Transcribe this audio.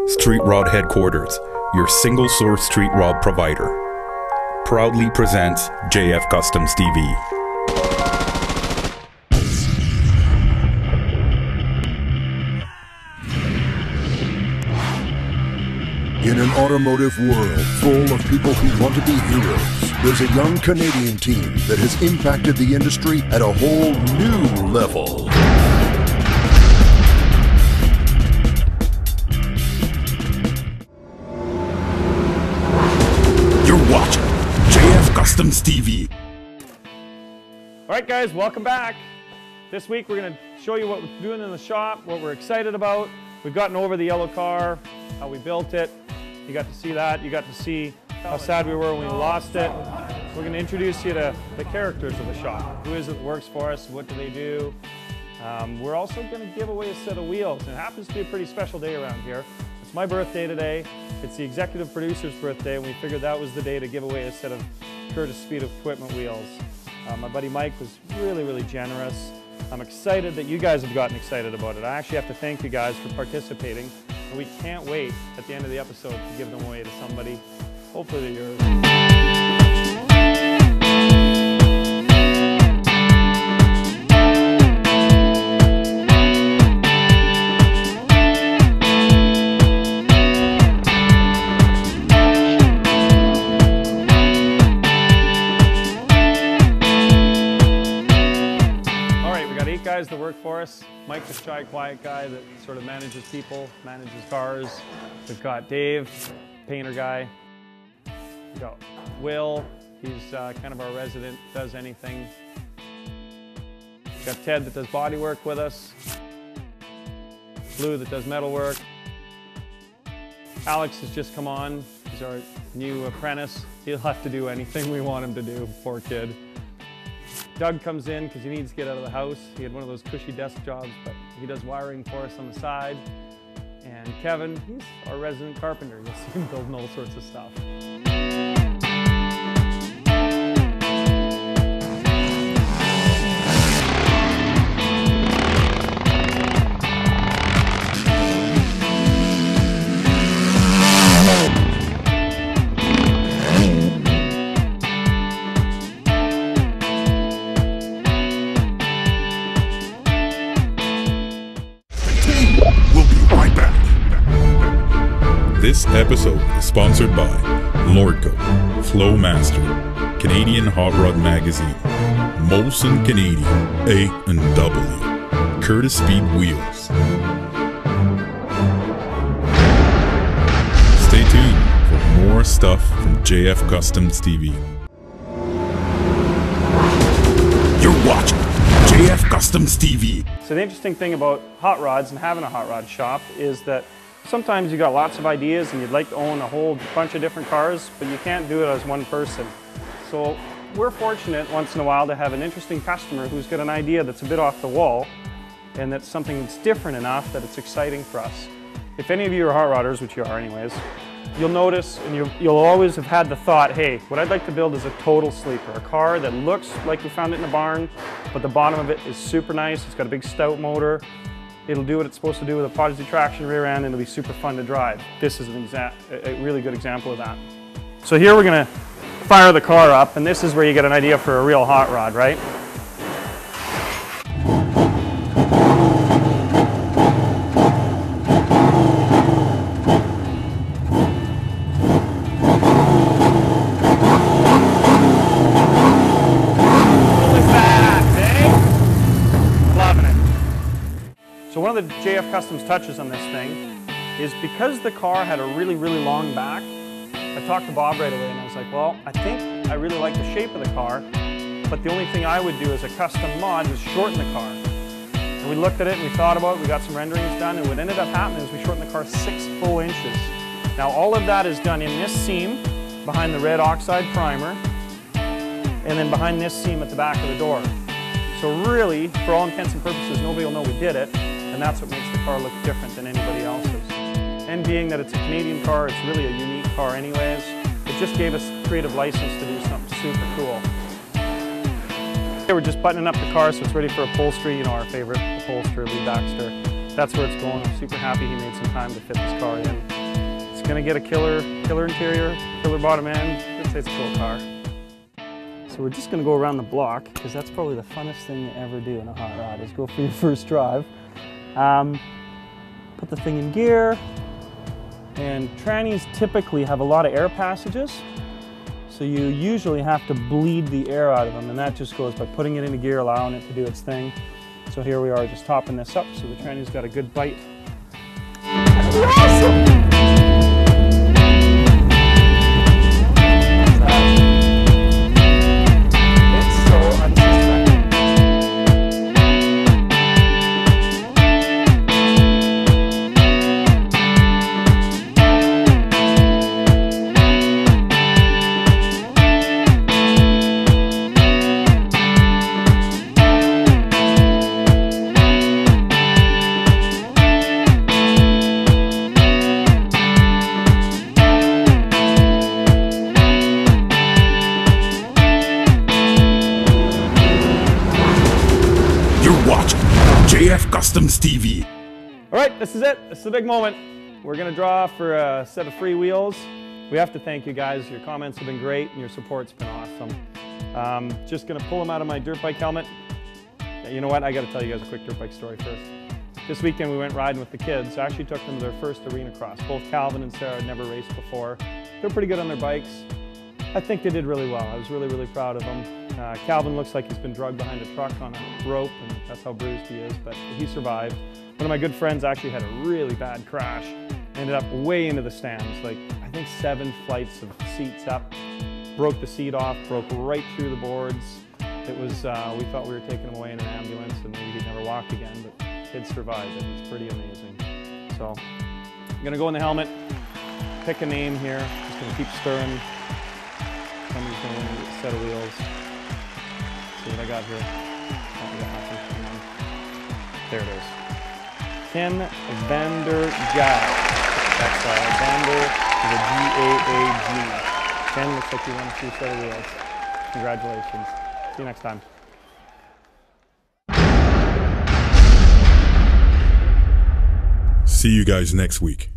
Street Rod Headquarters, your single source street rod provider, proudly presents JFKustomsTV. In an automotive world full of people who want to be heroes, there's a young Canadian team that has impacted the industry at a whole new level. You're watching JFKustomsTV. All right, guys, welcome back. This week we're going to show you what we're doing in the shop, what we're excited about. We've gotten over the yellow car, how we built it. You got to see that. You got to see how sad we were when we lost it. We're going to introduce you to the characters of the shop. Who is it that works for us? What do they do? We're also going to give away a set of wheels. And it happens to be a pretty special day around here. It's my birthday today. It's the executive producer's birthday, and we figured that was the day to give away a set of Curtis Speed Equipment wheels. My buddy Mike was really generous. I'm excited that you guys have gotten excited about it. I actually have to thank you guys for participating. And we can't wait at the end of the episode to give them away to somebody. Hopefully they're yours. Guys that work for us. Mike, the shy, quiet guy that sort of manages people, manages cars. We've got Dave, painter guy. We've got Will, he's kind of our resident, does anything. We've got Ted that does body work with us. Lou that does metal work. Alex has just come on. He's our new apprentice. He'll have to do anything we want him to do, poor kid. Doug comes in because he needs to get out of the house. He had one of those cushy desk jobs, but he does wiring for us on the side. And Kevin, he's our resident carpenter. You'll see him building all sorts of stuff. This episode is sponsored by Lordco, Flowmaster, Canadian Hot Rod Magazine, Molson Canadian, A&W, Curtis Speed Wheels. Stay tuned for more stuff from JFKustomsTV. You're watching JFKustomsTV. So the interesting thing about hot rods and having a hot rod shop is that sometimes you got lots of ideas and you'd like to own a whole bunch of different cars, but you can't do it as one person. So we're fortunate once in a while to have an interesting customer who's got an idea that's a bit off the wall and that's something that's different enough that it's exciting for us. If any of you are hot rodders, which you are anyways, you'll notice and you'll always have had the thought, hey, what I'd like to build is a total sleeper, a car that looks like we found it in a barn, but the bottom of it is super nice. It's got a big stout motor. It'll do what it's supposed to do with a positive traction rear end, and it'll be super fun to drive. This is a really good example of that. So here we're going to fire the car up, and this is where you get an idea for a real hot rod, right? So one of the JF Customs touches on this thing is because the car had a really long back, I talked to Bob right away and I was like, well, I think I really like the shape of the car, but the only thing I would do as a custom mod is shorten the car. And we looked at it and we thought about it, we got some renderings done, and what ended up happening is we shortened the car 6 full inches. Now all of that is done in this seam behind the red oxide primer, and then behind this seam at the back of the door. So really, for all intents and purposes, nobody will know we did it. And that's what makes the car look different than anybody else's. And being that it's a Canadian car, it's really a unique car anyways. It just gave us creative license to do something super cool. Okay, we're just buttoning up the car so it's ready for upholstery, you know, our favorite upholsterer, Lee Baxter. that's where it's going. I'm super happy he made some time to fit this car in. It's gonna get a killer interior, killer bottom end. I'd say it's a cool car. So we're just gonna go around the block because that's probably the funnest thing you ever do in a hot rod is go for your first drive. Put the thing in gear, and trannies typically have a lot of air passages. So you usually have to bleed the air out of them, and that just goes by putting it into gear, allowing it to do its thing. So here we are just topping this up so the tranny's got a good bite. That's awesome! JFKustomsTV. All right, this is it. This is the big moment. We're gonna draw for a set of free wheels. We have to thank you guys. Your comments have been great and your support's been awesome. Just gonna pull them out of my dirt bike helmet. You know what? I gotta tell you guys a quick dirt bike story first. This weekend we went riding with the kids. I actually took them to their first Arenacross. Both Calvin and Sarah had never raced before. They're pretty good on their bikes. I think they did really well. I was really proud of them. Calvin looks like he's been drugged behind a truck on a rope, and that's how bruised he is, but he survived. One of my good friends actually had a really bad crash. Ended up way into the stands, like I think 7 flights of seats up. Broke the seat off, broke right through the boards. It was, we thought we were taking him away in an ambulance and maybe he'd never walk again, but the kid survived. It was pretty amazing. So I'm gonna go in the helmet, pick a name here. Just gonna keep stirring. Somebody's gonna win a set of wheels. See what I got here. Oh, I got nothing. There it is. Ken Vander Gaag. That's Vander with a G-A-A-G. Ken, looks like you won a few set of wheels. Congratulations. See you next time. See you guys next week.